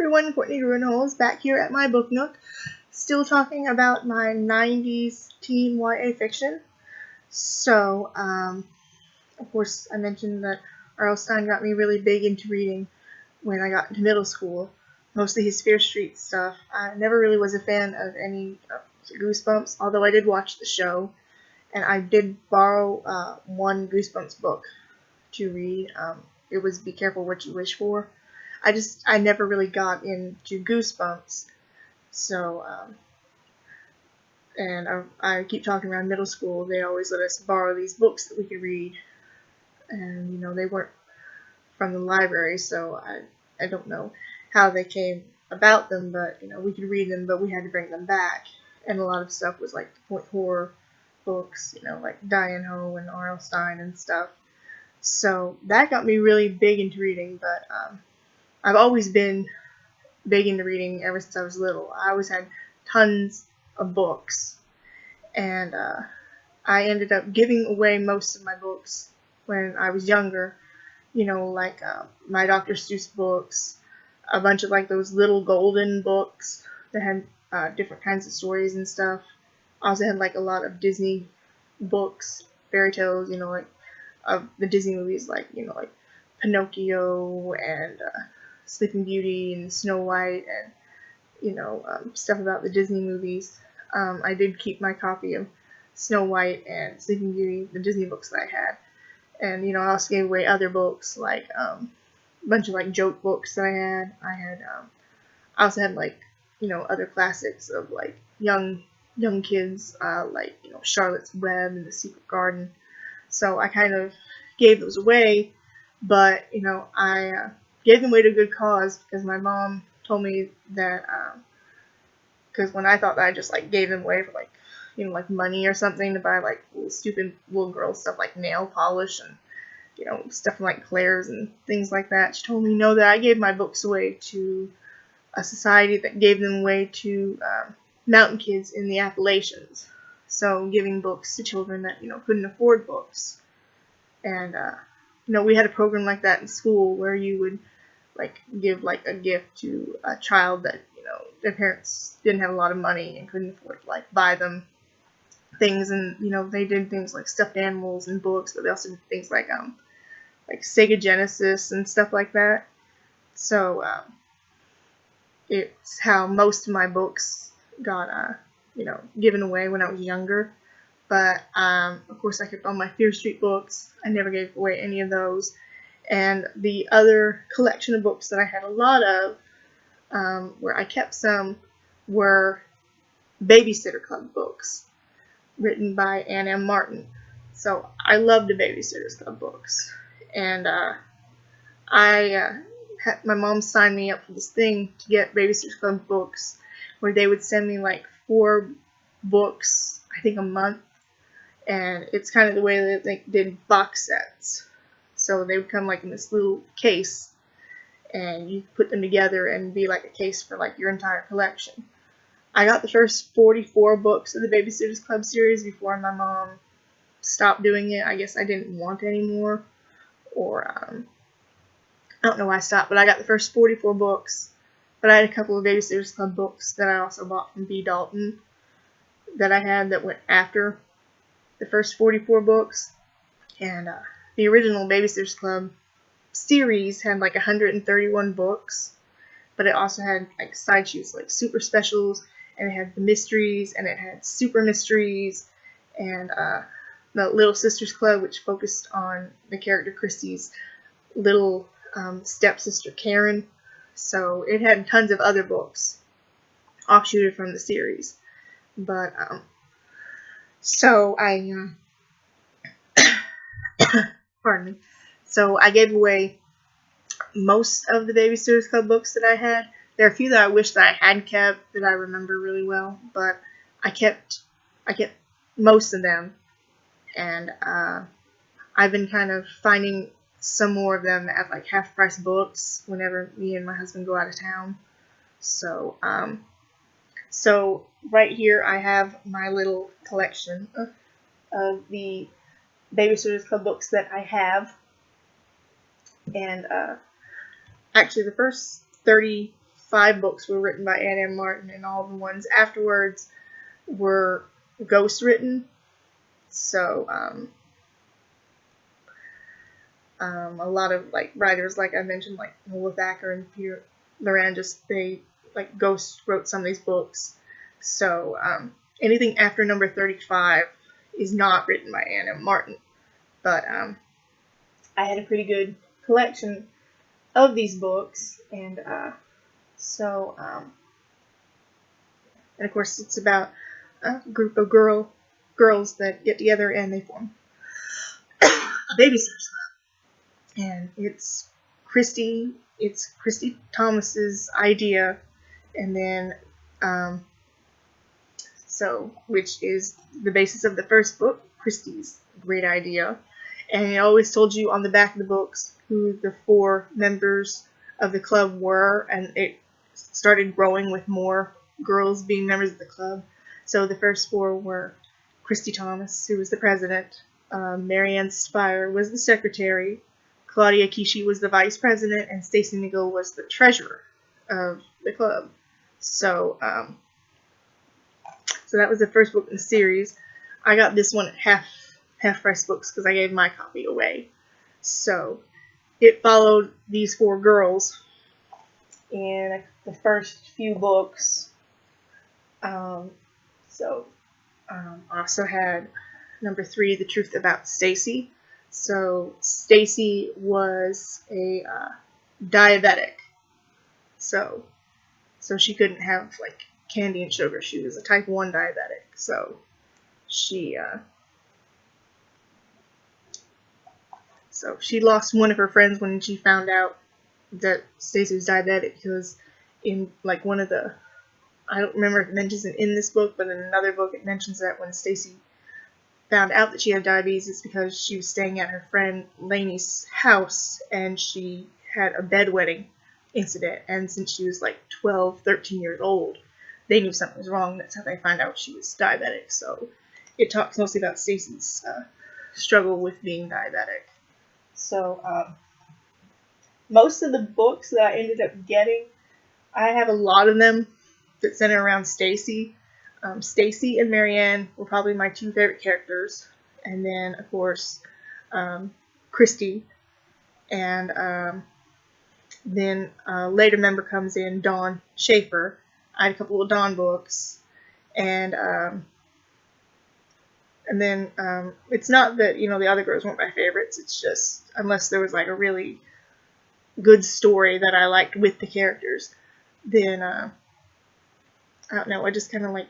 everyone, Courtney Grunholz back here at my book Nook, still talking about my 90s teen YA fiction. So, of course, I mentioned that Rl Stein got me really big into reading when I got into middle school, mostly his Fear Street stuff. I never really was a fan of any Goosebumps, although I did watch the show, and I did borrow one Goosebumps book to read. It was Be Careful What You Wish For. I never really got into Goosebumps, so, and I keep talking around middle school, they always let us borrow these books that we could read, and, you know, they weren't from the library, so I don't know how they came about them, but, you know, we could read them, but we had to bring them back, and a lot of stuff was, like, point horror books, you know, like Diane Ho and Rl Stein and stuff, so that got me really big into reading, but, I've always been big into reading ever since I was little. I always had tons of books, and I ended up giving away most of my books when I was younger. You know, like my Dr. Seuss books, a bunch of like those little golden books that had different kinds of stories and stuff. I also had like a lot of Disney books, fairy tales, you know, like of the Disney movies, like, you know, like Pinocchio and Sleeping Beauty and Snow White and, you know, stuff about the Disney movies. I did keep my copy of Snow White and Sleeping Beauty, the Disney books that I had. And, you know, I also gave away other books, like a bunch of, like, joke books that I had. I also had, like, you know, other classics of, like, young kids, like, you know, Charlotte's Web and The Secret Garden. So I kind of gave those away, but, you know, I gave them away to a good cause, because my mom told me that, because when I thought that I just, like, gave them away for, like, you know, like, money or something to buy, like, stupid little girl stuff, like nail polish and, you know, stuff from, like, Claire's and things like that. She told me, no, that I gave my books away to a society that gave them away to mountain kids in the Appalachians. So, giving books to children that, you know, couldn't afford books. And, you know, we had a program like that in school where you would, like, give, like, a gift to a child that, you know, their parents didn't have a lot of money and couldn't afford to, like, buy them things. And, you know, they did things like stuffed animals and books, but they also did things like Sega Genesis and stuff like that. So, it's how most of my books got, you know, given away when I was younger. But, of course, I kept all my Fear Street books. I never gave away any of those. And the other collection of books that I had a lot of, where I kept some, were Babysitter Club books, written by Ann M. Martin. So I love the Babysitters Club books. And my mom signed me up for this thing to get Babysitters Club books, where they would send me like 4 books, I think, a month. And it's kind of the way that they did box sets. So they would come like in this little case, and you put them together and be like a case for like your entire collection. I got the first 44 books of the Babysitters Club series before my mom stopped doing it. I guess I didn't want any more, or I don't know why I stopped, but I got the first 44 books. But I had a couple of Babysitters Club books that I also bought from B. Dalton that I had that went after the first 44 books. And the original Babysitters Club series had like 131 books, but it also had like side shoots, like super specials, and it had the mysteries, and it had super mysteries, and the Little Sisters Club, which focused on the character Christie's little stepsister Karen. So it had tons of other books offshooted from the series. But so I pardon me. So I gave away most of the Babysitters Club books that I had. There are a few that I wish that I had kept that I remember really well, but I kept most of them, and I've been kind of finding some more of them at like half-price books whenever me and my husband go out of town. So so right here I have my little collection of the Babysitters Club books that I have. And actually the first 30 5 books were written by Ann M. Martin, and all the ones afterwards were ghost written. So a lot of like writers, like I mentioned, like Nola Thacker and Peter Moran, they like ghost wrote some of these books. So anything after number 35 is not written by Ann M. Martin. But I had a pretty good collection of these books, and and of course it's about a group of girls that get together and they form a Babysitters. And it's Christie Thomas's idea, and then which is the basis of the first book, Christie's great idea. And it always told you on the back of the books who the 4 members of the club were, and it started growing with more girls being members of the club. So the first 4 were Christie Thomas, who was the president, Marianne Spire was the secretary, Claudia Kishi was the vice president, and Stacey McGill was the treasurer of the club. So that was the first book in the series. I got this one at half price books because I gave my copy away. So it followed these 4 girls in the first few books. Also had number 3, The Truth About Stacy. So Stacy was a diabetic. So she couldn't have like candy and sugar. She was a type 1 diabetic. So she lost one of her friends when she found out that Stacy was diabetic, because in like one of the, I don't remember if it mentions it in this book, but in another book it mentions that when Stacy found out that she had diabetes, it's because she was staying at her friend Lainey's house and she had a bedwetting incident, and since she was like 12, 13 years old, they knew something was wrong. That's how they found out she was diabetic. So it talks mostly about Stacy's struggle with being diabetic. So most of the books that I ended up getting, I have a lot of them that center around Stacy. Stacy and Marianne were probably my 2 favorite characters, and then of course Christie, and then a later member comes in, Dawn Schaefer. I had a couple of Dawn books, and then it's not that the other girls weren't my favorites. It's just unless there was like a really good story that I liked with the characters, then I don't know. I just kind of like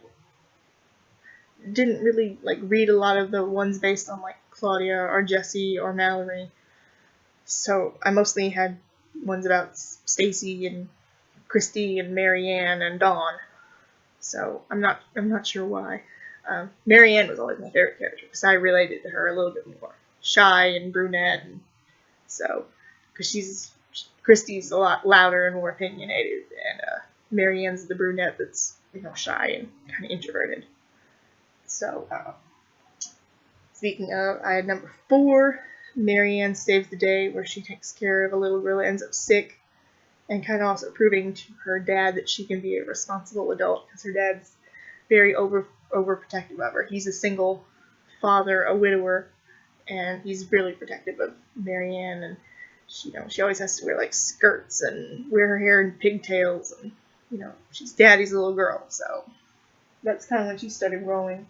didn't really like read a lot of the ones based on like Claudia or Jessie or Mallory. So I mostly had ones about Stacy and Christie and Marianne and Dawn. So I'm not sure why. Marianne was always my favorite character because I related to her a little bit more. Shy and brunette, and so because Christie's a lot louder and more opinionated, and Marianne's the brunette that's shy and kind of introverted. So speaking of, I had number 4, Marianne Saves the Day, where she takes care of a little girl that ends up sick, and kind of also proving to her dad that she can be a responsible adult, because her dad's very overprotective of her. He's a single father, a widower, and he's really protective of Marianne, and she always has to wear like skirts and wear her hair in pigtails, and she's daddy's little girl. So that's kind of when she started growing.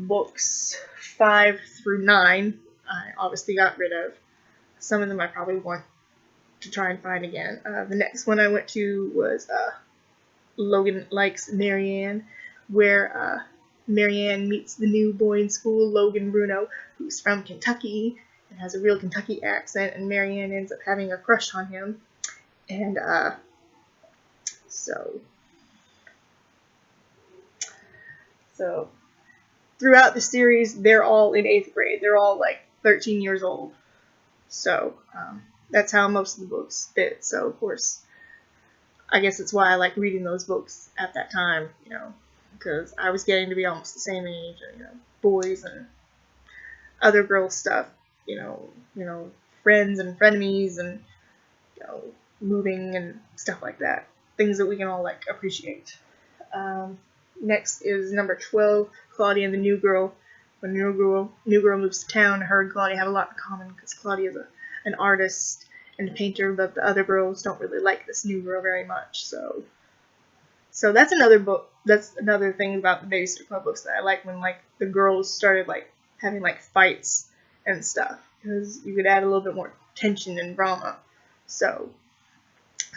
Books 5 through 9 I obviously got rid of. Some of them I probably want to try and find again. The next one I went to was Logan Likes Marianne, where Marianne meets the new boy in school, Logan Bruno, who's from Kentucky and has a real Kentucky accent, and Marianne ends up having a crush on him. And so throughout the series, they're all in 8th grade. They're all like 13 years old. So that's how most of the books fit. So of course, I guess that's why I like reading those books at that time, because I was getting to be almost the same age, boys and other girls stuff, friends and frenemies and moving and stuff like that. Things that we can all like appreciate. Next is number 12, Claudia the New Girl. When New Girl moves to town, her and Claudia have a lot in common because Claudia is an artist and a painter, but the other girls don't really like this new girl very much. So that's another book. That's another thing about the Babysitter Club books that I like, when like the girls started like having like fights and stuff, because you could add a little bit more tension and drama. So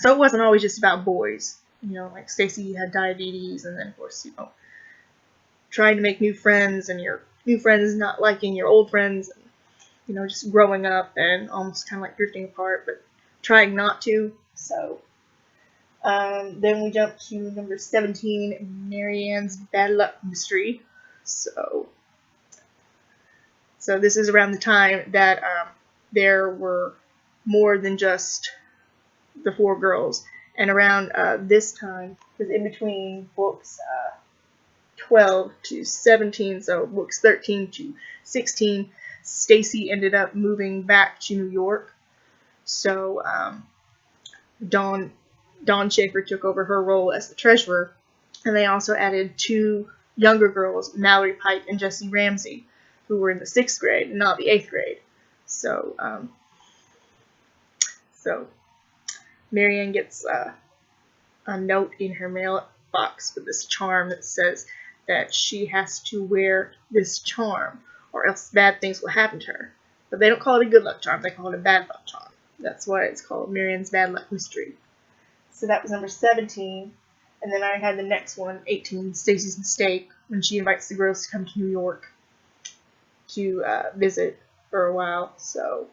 it wasn't always just about boys. Like Stacy had diabetes, and then of course trying to make new friends, and your new friends not liking your old friends, and, just growing up and almost kind of like drifting apart, but trying not to. So then we jump to number 17, Marianne's Bad Luck Mystery. So this is around the time that there were more than just the 4 girls. And around this time, because in between books 12 to 17, so books 13 to 16, Stacy ended up moving back to New York. So Dawn Schaefer took over her role as the treasurer, and they also added 2 younger girls, Mallory Pike and Jessie Ramsey, who were in the 6th grade, not the 8th grade. So Marianne gets a note in her mailbox with this charm that says that she has to wear this charm, or else bad things will happen to her. But they don't call it a good luck charm, they call it a bad luck charm. That's why it's called Marianne's Bad Luck Mystery. So that was number 17. And then I had the next one, 18, Stacy's Mistake, when she invites the girls to come to New York to visit for a while. So,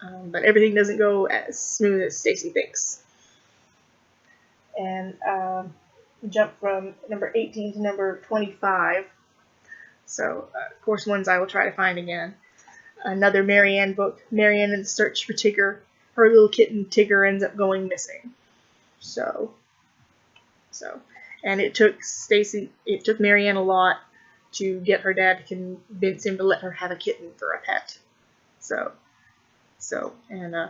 but everything doesn't go as smooth as Stacy thinks. And we jump from number 18 to number 25. So, of course, ones I will try to find again. Another Marianne book, Marianne in the Search for Tigger. Her little kitten Tigger ends up going missing. And it took Marianne a lot to get her dad to convince him to let her have a kitten for a pet. And I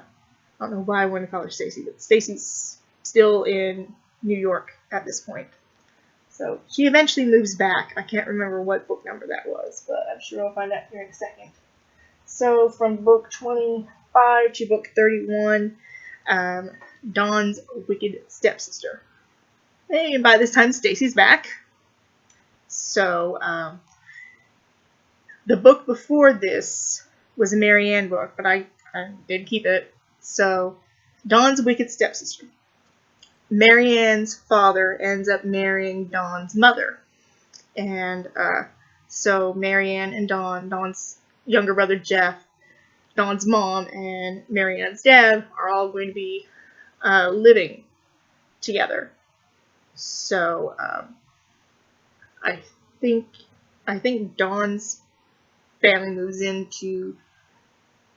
don't know why I want to call her Stacy, but Stacy's still in New York at this point. So she eventually moves back. I can't remember what book number that was, but I'm sure I'll find out here in a second. So from book 25 to book 31, Dawn's Wicked Stepsister. And by this time, Stacy's back. So the book before this was a Marianne book, but I did keep it. So Dawn's Wicked Stepsister. Marianne's father ends up marrying Dawn's mother. And so Marianne and Dawn's younger brother Jeff, Dawn's mom, and Marianne's dad are all going to be living together. So I think Dawn's family moves into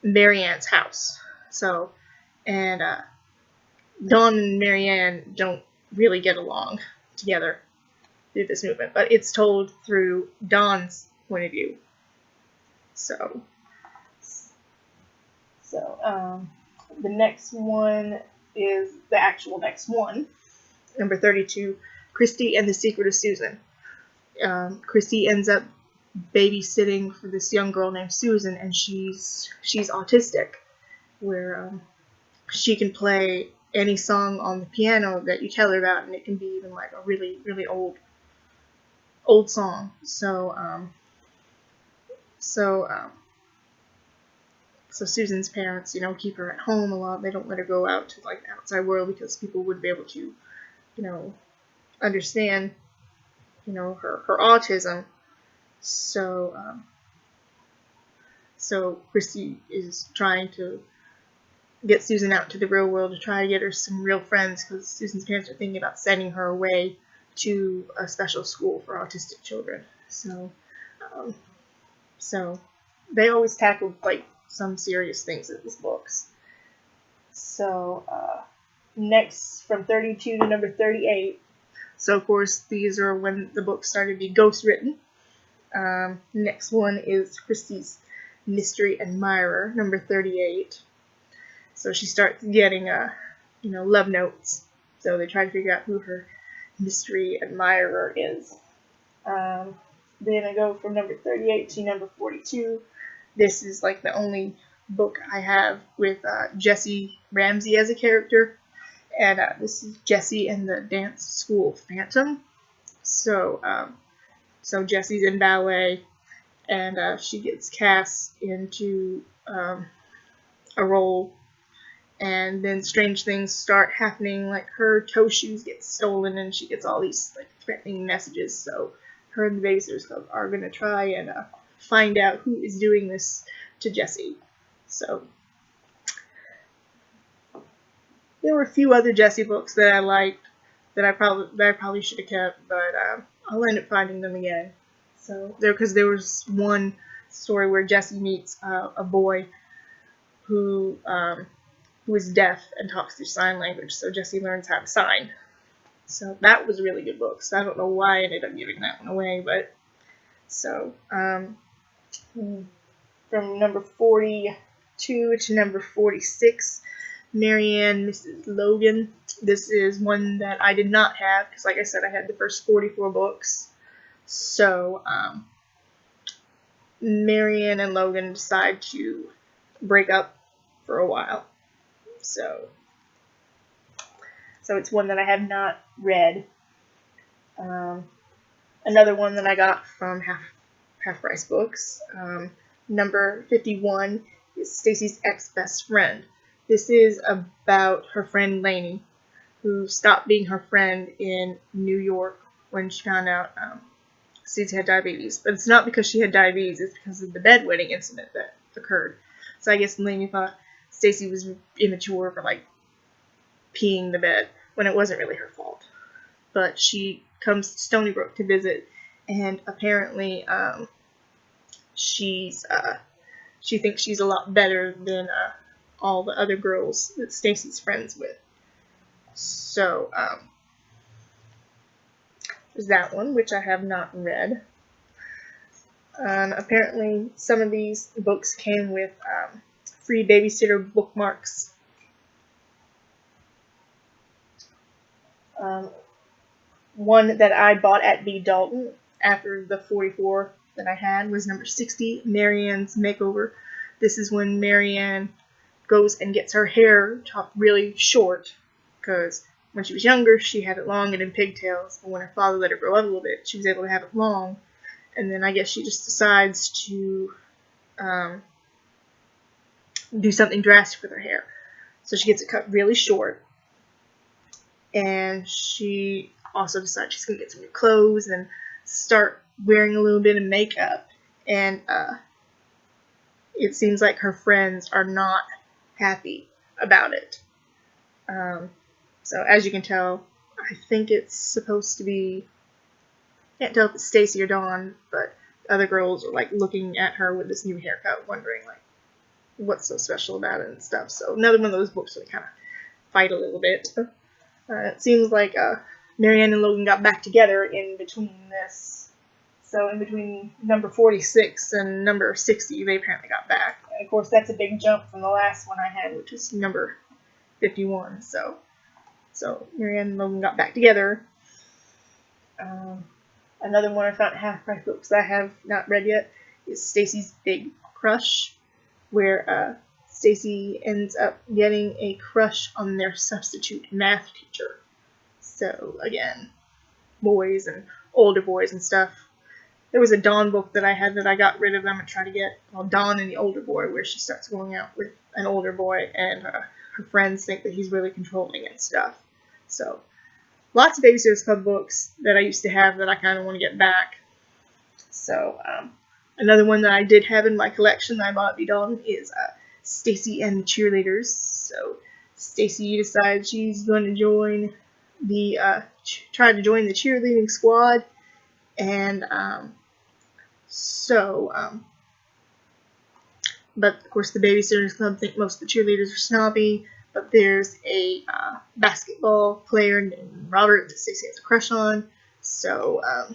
Marianne's house. So, and Dawn and Marianne don't really get along together through this movement, but it's told through Dawn's point of view. So the next one is the actual next one, number 32, Christie and the Secret of Susan. Christie ends up babysitting for this young girl named Susan, and she's autistic, where she can play any song on the piano that you tell her about, and it can be even like a really, really old song. So Susan's parents, keep her at home a lot. They don't let her go out to like the outside world because people wouldn't be able to, understand, her autism. So Christie is trying to get Susan out to the real world to try to get her some real friends, because Susan's parents are thinking about sending her away to a special school for autistic children. So they always tackle like some serious things in these books. So next, from 32 to number 38. So of course these are when the books started to be ghostwritten. Next one is Christie's Mystery Admirer, number 38. So she starts getting, love notes. So they try to figure out who her mystery admirer is. Then I go from number 38 to number 42. This is like the only book I have with Jessie Ramsey as a character. And this is Jessie and the Dance School Phantom. So Jessie's in ballet, and she gets cast into a role, and then strange things start happening, like her toe shoes get stolen, and she gets all these like threatening messages. So her and the Babysitters Club are gonna try and find out who is doing this to Jessie. So there were a few other Jessie books that I liked that I probably should have kept, but I'll end up finding them again. So there was one story where Jessie meets a boy who is deaf and talks through sign language, so Jessie learns how to sign. So that was a really good book. So I don't know why I ended up giving that one away, but so from number 42 to number 46, Marianne, Mrs. Logan. This is one that I did not have because, like I said, I had the first 44 books. So Marianne and Logan decide to break up for a while. So it's one that I have not read. Another one that I got from Half Price Books. Number 51 is Stacy's ex-best friend. This is about her friend Lainey, who stopped being her friend in New York when she found out Stacy had diabetes. But it's not because she had diabetes, it's because of the bedwetting incident that occurred. So I guess Lainey thought Stacy was immature for like peeing the bed when it wasn't really her fault. But she comes to Stony Brook to visit, and apparently she thinks she's a lot better than all the other girls that Stacy's friends with. So there's that one, which I have not read. Apparently some of these books came with free babysitter bookmarks. One that I bought at B. Dalton after the 44 that I had was number 60, Marianne's Makeover. This is when Marianne goes and gets her hair chopped really short, because when she was younger she had it long and in pigtails, but when her father let her grow up a little bit she was able to have it long, and then I guess she just decides to do something drastic with her hair. So she gets it cut really short, and she also decides she's going to get some new clothes and start wearing a little bit of makeup, and it seems like her friends are not happy about it. So as you can tell, I think it's supposed to be, can't tell if it's Stacy or Dawn, but the other girls are like looking at her with this new haircut, wondering like what's so special about it and stuff. So another one of those books where they kind of fight a little bit. It seems like Marianne and Logan got back together in between this. So in between number 46 and number 60, they apparently got back. And of course, that's a big jump from the last one I had, which was number 51. So Marianne and Logan got back together. Another one I found at Half Price Books that I have not read yet is Stacy's Big Crush, where Stacy ends up getting a crush on their substitute math teacher. So again, boys and older boys and stuff. There was a Dawn book that I had that I got rid of. I'm going to try to get Dawn and the Older Boy, where she starts going out with an older boy, and her friends think that he's really controlling and stuff. So lots of Babysitters Club books that I used to have that I kind of want to get back. So another one that I did have in my collection that I bought at B. Dalton is Stacy and the Cheerleaders. So Stacy decides she's going to join the try to join the cheerleading squad, and but of course the Babysitters Club think most of the cheerleaders are snobby. But there's a basketball player named Robert that Stacy has a crush on. So of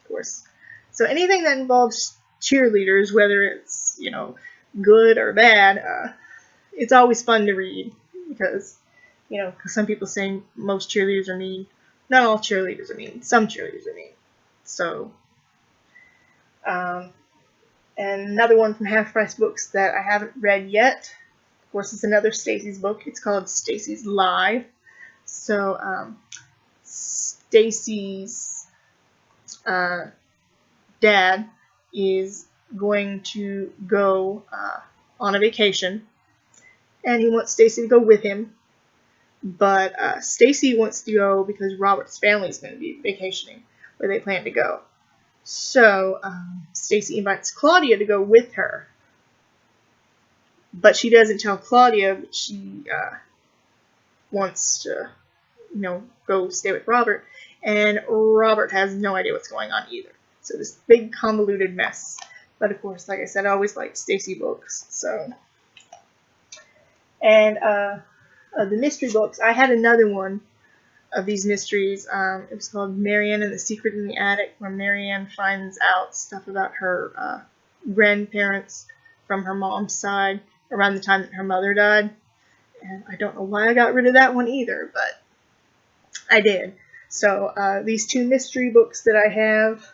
course, so anything that involves cheerleaders, whether it's good or bad, it's always fun to read because, you know, cause some people say most cheerleaders are mean. Not all cheerleaders are mean. Some cheerleaders are mean. So, and another one from Half Price Books that I haven't read yet. Of course, it's another Stacy's book. It's called Stacy's Live. So, Stacy's dad is going to go on a vacation, and he wants Stacy to go with him. But Stacy wants to go because Robert's family is going to be vacationing where they plan to go. So Stacy invites Claudia to go with her. But she doesn't tell Claudia that she wants to, you know, go stay with Robert. And Robert has no idea what's going on either. So this big convoluted mess. But of course, like I said, I always liked Stacy books. So, and the mystery books, I had another one of these mysteries. It was called Marianne and the Secret in the Attic, where Marianne finds out stuff about her grandparents from her mom's side around the time that her mother died. And I don't know why I got rid of that one either, but I did. So these two mystery books that I have,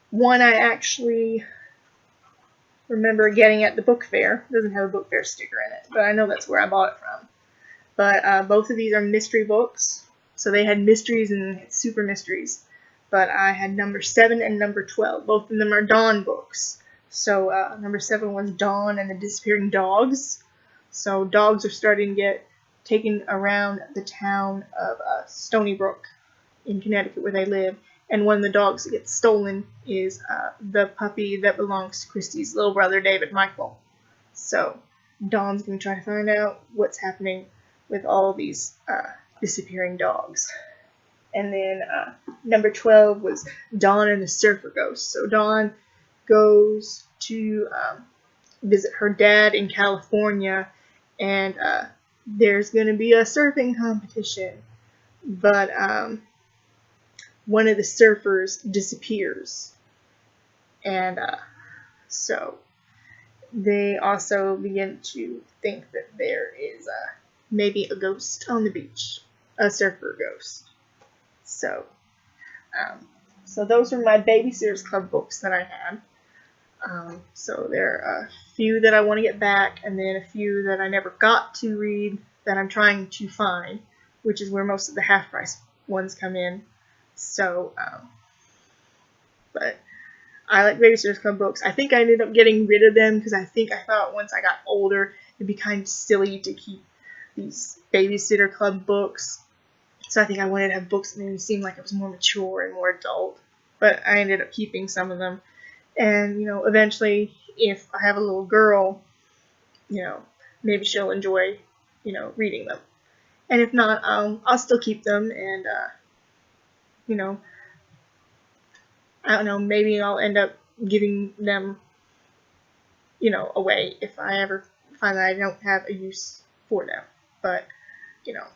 one I actually remember getting at the book fair. It doesn't have a book fair sticker in it, but I know that's where I bought it from. But both of these are mystery books. So they had mysteries and super mysteries. But I had number 7 and number 12. Both of them are Dawn books. So number 7 was Dawn and the Disappearing Dogs. So dogs are starting to get taken around the town of Stony Brook in Connecticut where they live. And one of the dogs that gets stolen is the puppy that belongs to Christie's little brother, David Michael. So Dawn's going to try to find out what's happening with all these disappearing dogs. And then number 12 was Dawn and the Surfer Ghost. So Dawn goes to visit her dad in California, and there's going to be a surfing competition. But one of the surfers disappears. And so they also begin to think that there is maybe a ghost on the beach, a surfer ghost. So, so those are my Babysitters Club books that I had. So there are a few that I want to get back, and then a few that I never got to read that I'm trying to find, which is where most of the half-price ones come in. So, but I like Babysitters Club books. I think I ended up getting rid of them because I thought once I got older, it'd be kind of silly to keep these Babysitter Club books. So I think I wanted to have books that made me seem like it was more mature and more adult. But I ended up keeping some of them. And, you know, eventually, if I have a little girl, you know, maybe she'll enjoy, you know, reading them. And if not, I'll still keep them, and, you know, I don't know, maybe I'll end up giving them, you know, away if I ever find that I don't have a use for them. But, you know,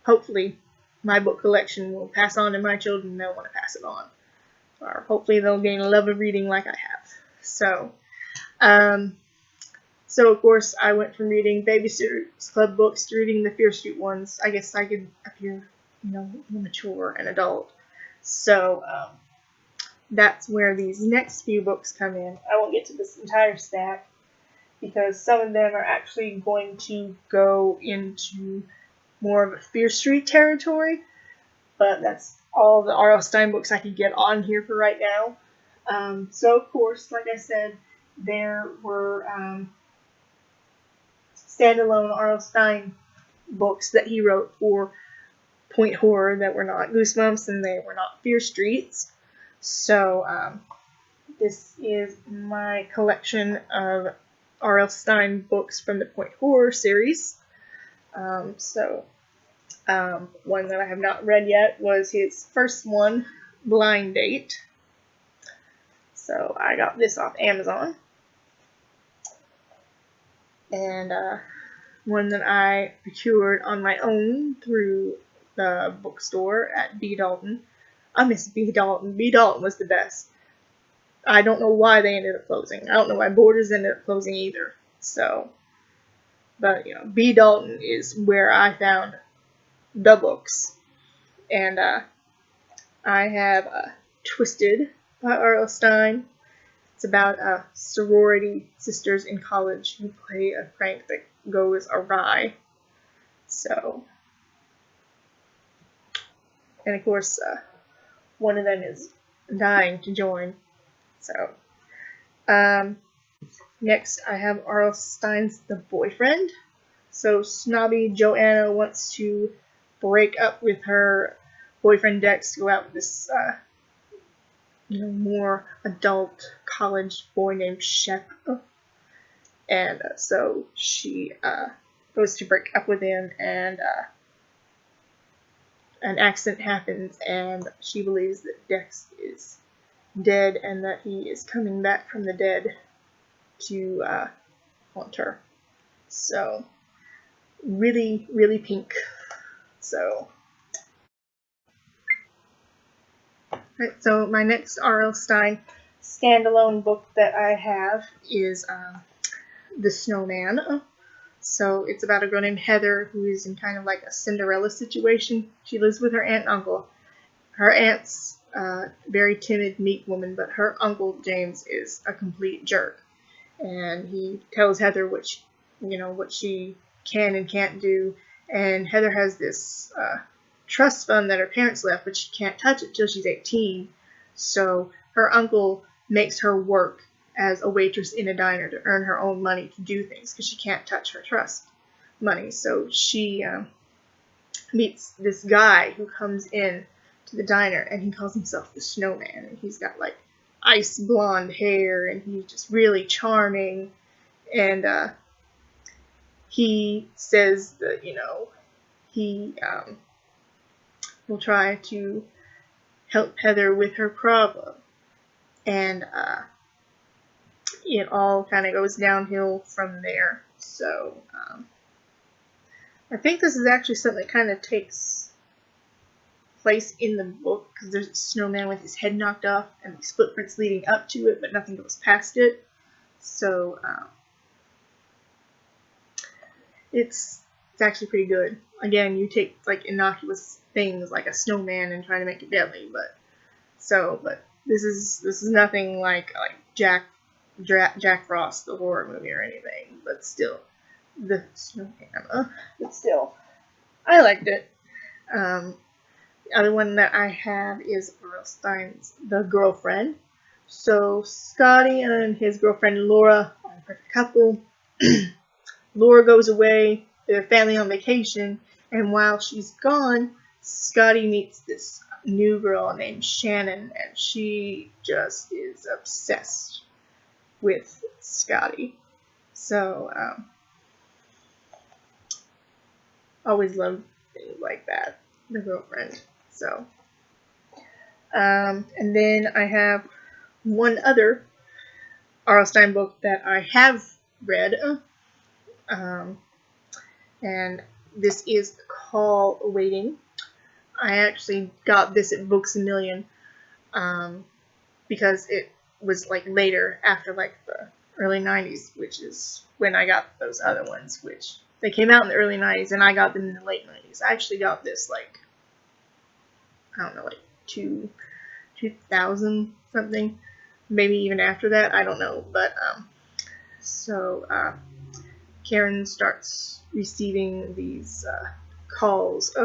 hopefully my book collection will pass on to my children and they'll want to pass it on. Or hopefully they'll gain a love of reading like I have. So, so of course I went from reading Babysitters Club books to reading the Fear Street ones. I guess I could appear, you know, mature and adult. So, that's where these next few books come in. I won't get to this entire stack because some of them are actually going to go into more of a Fear Street territory, but that's all the Rl Stein books I could get on here for right now. So of course, like I said, there were standalone Rl Stein books that he wrote for Point Horror that were not Goosebumps and they were not Fear Streets. So this is my collection of Rl Stein books from the Point Horror series. One that I have not read yet was his first one, Blind Date. So I got this off Amazon. And one that I procured on my own through the bookstore at B. Dalton. I miss B. Dalton. B. Dalton was the best. I don't know why they ended up closing. I don't know why Borders ended up closing either. So, but you know, B. Dalton is where I found the books, and I have Twisted by Rl Stein. It's about sorority sisters in college who play a prank that goes awry. So, and of course, one of them is dying to join. So, next I have Rl Stein's The Boyfriend. So, snobby Joanna wants to break up with her boyfriend Dex to go out with this, more adult college boy named Shep. And so she goes to break up with him, and an accident happens, and she believes that Dex is dead and that he is coming back from the dead to haunt her. So, really, really pink. So, right, so my next R.L. Stein standalone book that I have is The Snowman. So it's about a girl named Heather who is in kind of like a Cinderella situation. She lives with her aunt and uncle. Her aunt's a very timid, meek woman, but her uncle James is a complete jerk, and he tells Heather what she can and can't do. And Heather has this trust fund that her parents left, but she can't touch it till she's 18. So her uncle makes her work as a waitress in a diner to earn her own money to do things because she can't touch her trust money. So she meets this guy who comes in to the diner, and he calls himself the Snowman, and he's got like ice blonde hair, and he's just really charming, and he says that he will try to help Heather with her problem, and it all kind of goes downhill from there. So I think this is actually something that kind of takes place in the book, because there's a snowman with his head knocked off and the split prints leading up to it, but nothing goes past it. So it's actually pretty good. Again, you take like innocuous things like a snowman and try to make it deadly, but this is nothing like Jack Frost, the horror movie, or anything, but still, the Snowman. But still, I liked it. The other one that I have is Rl Stein's The Girlfriend. So Scotty and his girlfriend Laura are a perfect couple. Laura goes away, their family on vacation, and while she's gone, Scotty meets this new girl named Shannon, and she just is obsessed with Scotty. So, always loved things like that, The Girlfriend. So, and then I have one other R.L. Stein book that I have read, and this is Call Waiting. I actually got this at Books A Million, because it was like later, after like the early 90s, which is when I got those other ones, which they came out in the early 90s, and I got them in the late 90s. I actually got this like, I don't know, like 2000 something, maybe even after that, I don't know, but so Karen starts receiving these calls,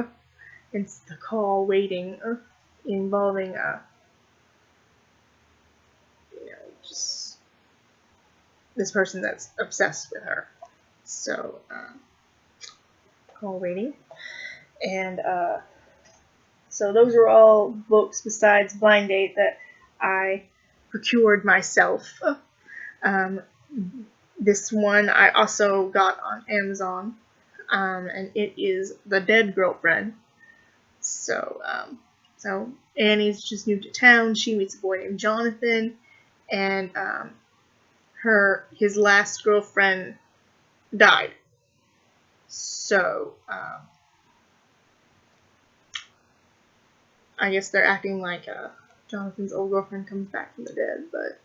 it's the call waiting, involving just this person that's obsessed with her. So call waiting, and so those are all books besides Blind Date that I procured myself. This one I also got on Amazon, and it is The Dead Girlfriend. So, so Annie's just moved to town. She meets a boy named Jonathan, and his last girlfriend died. So, I guess they're acting like Jonathan's old girlfriend comes back from the dead, but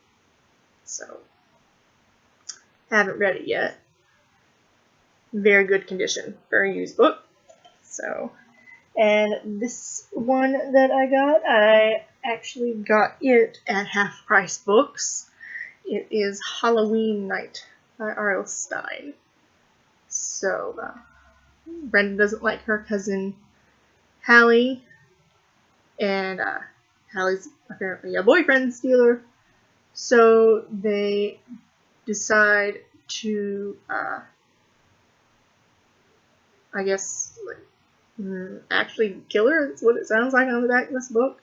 so Haven't read it yet. Very good condition for a used book. So, and this one that I actually got it at Half Price Books. It is Halloween Night by Rl Stein. So, Brenda doesn't like her cousin Hallie, and Hallie's apparently a boyfriend stealer. So they decide to, I guess, like, actually kill her. That's what it sounds like on the back of this book.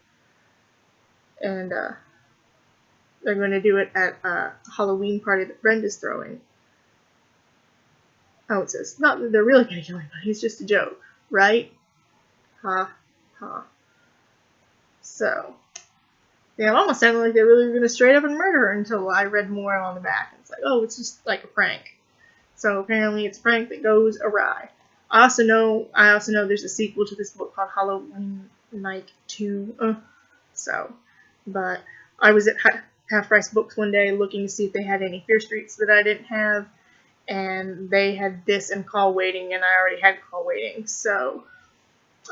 And they're going to do it at a Halloween party that Brenda's throwing. Oh, it says, not that they're really going to kill him, but it's just a joke, right? Ha, ha. So, yeah, it almost sounded like they really were going to straight up and murder her until I read more on the back. It's like, oh, it's just like a prank. So apparently it's a prank that goes awry. I also know there's a sequel to this book called Halloween Night 2. But I was at Half Price Books one day looking to see if they had any Fear Streets that I didn't have. And they had this and Call Waiting, and I already had Call Waiting, so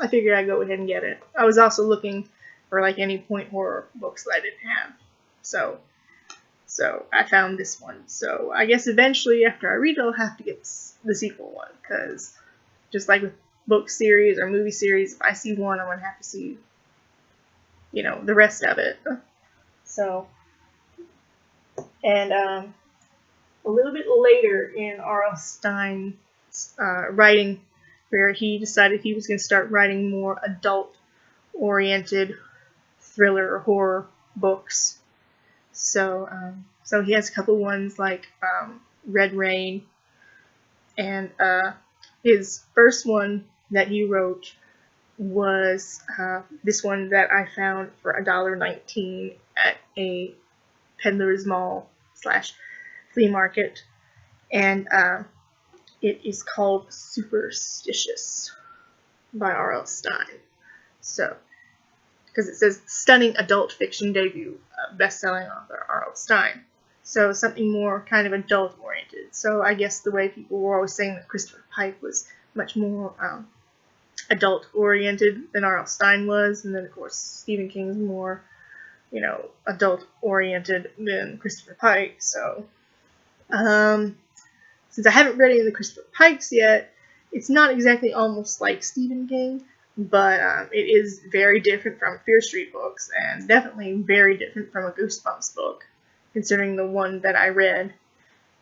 I figured I'd go ahead and get it. I was also looking for like any point horror books that I didn't have, so I found this one. So I guess eventually after I read it, I'll have to get the sequel one, because just like with book series or movie series, if I see one, I'm going to have to see, the rest of it. So, and a little bit later in Rl Stein's writing career, he decided he was going to start writing more adult-oriented thriller or horror books. So he has a couple ones like Red Rain, and his first one that he wrote was this one that I found for $1.19 at a peddler's mall / flea market, and it is called Superstitious by Rl Stein. So, because it says stunning adult fiction debut, best-selling author Rl Stein. So something more kind of adult-oriented. So I guess the way people were always saying that Christopher Pike was much more adult-oriented than Rl Stein was, and then of course Stephen King's more, adult-oriented than Christopher Pike. So, since I haven't read any of the Christopher Pikes yet, it's not exactly almost like Stephen King, but it is very different from Fear Street books, and definitely very different from a Goosebumps book, considering the one that I read,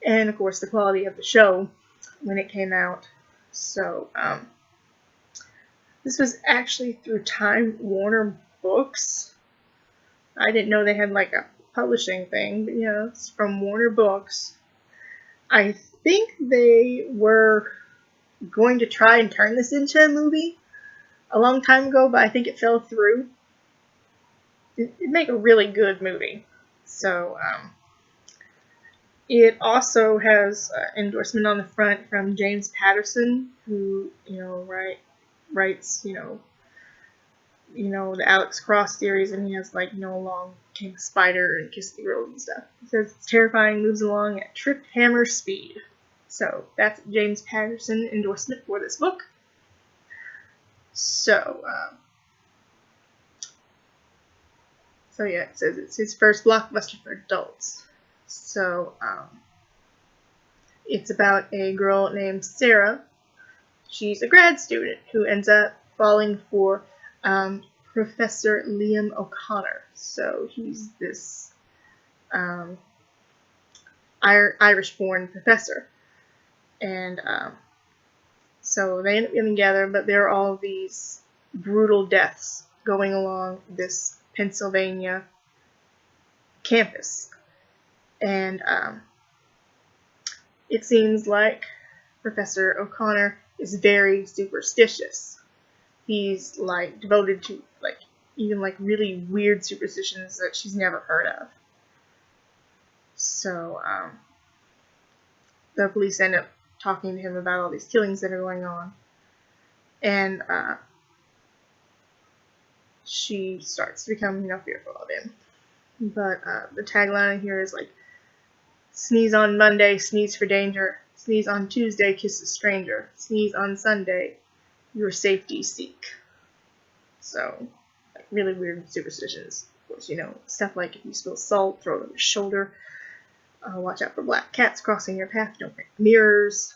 and of course the quality of the show when it came out. So, this was actually through Time Warner Books. I didn't know they had like a publishing thing, but it's from Warner Books. I think they were going to try and turn this into a movie a long time ago, but I think it fell through. It'd make a really good movie. So, it also has endorsement on the front from James Patterson, who, writes, the Alex Cross series, and he has, Long King Spider and Kiss the Girl and stuff. It says it's terrifying, moves along at trip hammer speed. So, that's James Patterson endorsement for this book. So, yeah, it says it's his first blockbuster for adults. So, it's about a girl named Sarah. She's a grad student who ends up falling for Professor Liam O'Connor. So he's this Irish-born professor. And so they end up getting together, but there are all these brutal deaths going along this Pennsylvania campus. And it seems like Professor O'Connor is very superstitious. He's devoted to even really weird superstitions that she's never heard of. So the police end up talking to him about all these killings that are going on, and she starts to become fearful of him. But the tagline here is Sneeze on Monday, sneeze for danger. Sneeze on Tuesday, kiss a stranger. Sneeze on Sunday, your safety seek. So, like, really weird superstitions. Of course, you know, stuff like if you spill salt, throw it on your shoulder. Watch out for black cats crossing your path. Don't break mirrors.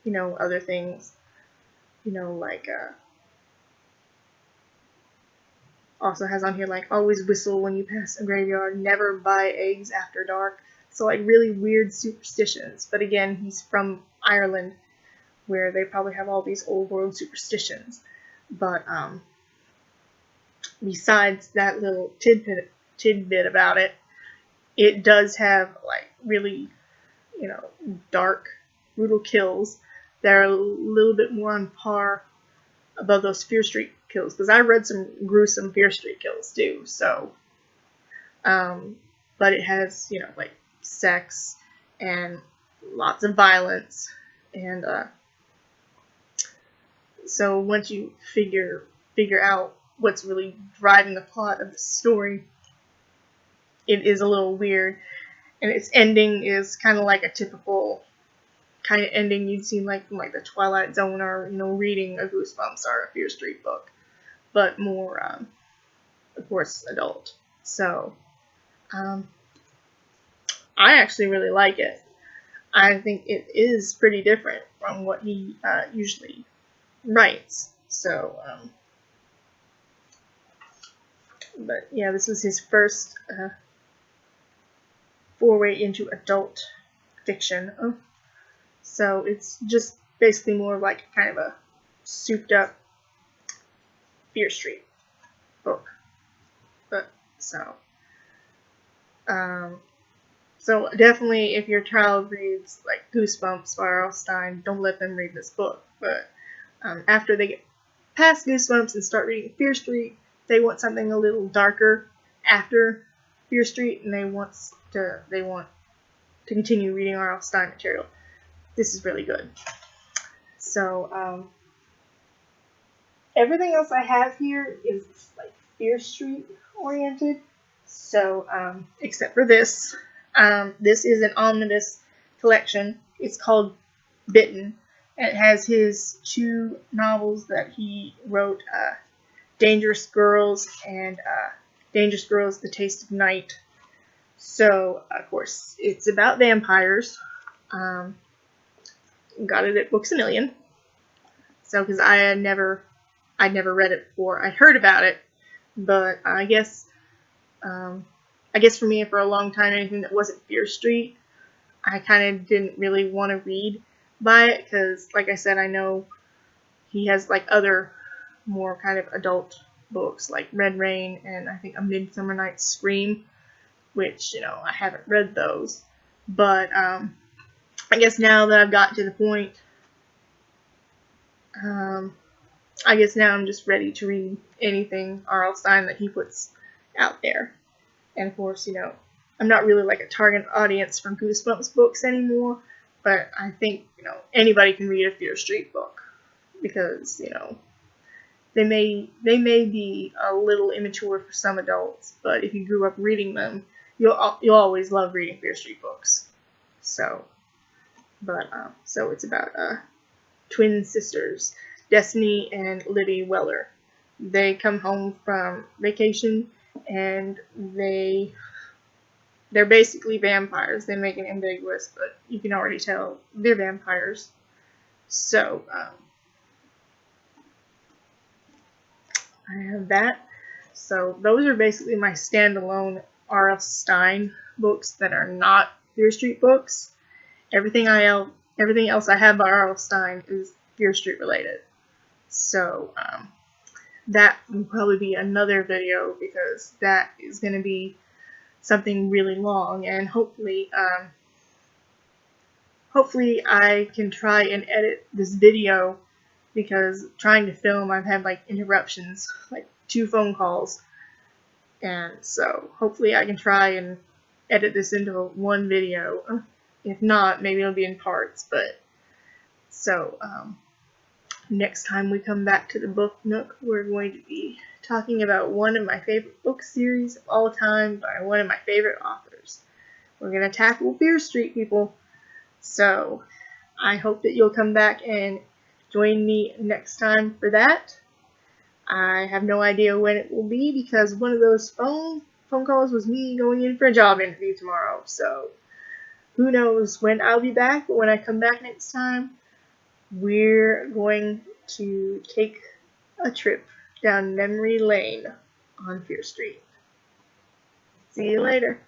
You know, other things. You know, like, also has on here, like, always whistle when you pass a graveyard. Never buy eggs after dark. So, like, really weird superstitions. But again, he's from Ireland, where they probably have all these old world superstitions. But, besides that little tidbit about it, it does have, like, really, you know, dark, brutal kills that are a little bit more on par above those Fear Street kills. Because I read some gruesome Fear Street kills, too. So, but it has, you know, like, sex and lots of violence. And, so once you figure out what's really driving the plot of the story, it is a little weird, and its ending is kind of like a typical kind of ending you'd seen like from like the Twilight Zone, or, you know, reading a Goosebumps or a Fear Street book, but more, of course, adult. So, I actually really like it. I think it is pretty different from what he usually writes. So, but yeah, this was his first foray into adult fiction. So it's just basically more like kind of a souped up Fear Street book. But so definitely, if your child reads like Goosebumps by Rl Stein, don't let them read this book. But after they get past Goosebumps and start reading Fear Street, they want something a little darker after Fear Street, and they want to continue reading Rl Stein material. This is really good. So, everything else I have here is like Fear Street oriented. So, except for this. This is an omnibus collection. It's called Bitten. And it has his 2 novels that he wrote, Dangerous Girls and Dangerous Girls, The Taste of Night. So, of course, it's about vampires. Got it at Books A Million. So, because I'd never read it before. I'd heard about it, but I guess for me, for a long time, anything that wasn't Fear Street, I kind of didn't really want to read by it, because, like I said, I know he has, like, other more kind of adult books, like Red Rain and I think A Midsummer Night's Scream, which, you know, I haven't read those. But, I guess now that I've gotten to the point, I guess now I'm just ready to read anything Rl Stein that he puts out there. And of course, you know, I'm not really like a target audience for Goosebumps books anymore, but I think, you know, anybody can read a Fear Street book, because, you know, they may be a little immature for some adults, but if you grew up reading them, you'll always love reading Fear Street books. So, but so it's about twin sisters, Destiny and Libby Weller. They come home from vacation, and they're basically vampires. They make it ambiguous, but you can already tell they're vampires. So, I have that. So, those are basically my standalone Rl Stein books that are not Fear Street books. Everything else I have by Rl Stein is Fear Street related. So, that will probably be another video, because that is going to be something really long, and hopefully I can try and edit this video, because trying to film, I've had like interruptions, like 2 phone calls, and so hopefully I can try and edit this into 1 video. If not, maybe it'll be in parts. But so next time we come back to the book Nook, we're going to be talking about one of my favorite book series of all time by one of my favorite authors. We're going to tackle Fear Street, people. So, I hope that you'll come back and join me next time for that. I have no idea when it will be because one of those phone calls was me going in for a job interview tomorrow. So, who knows when I'll be back, but when I come back next time, we're going to take a trip down memory lane on Fear Street. See you later.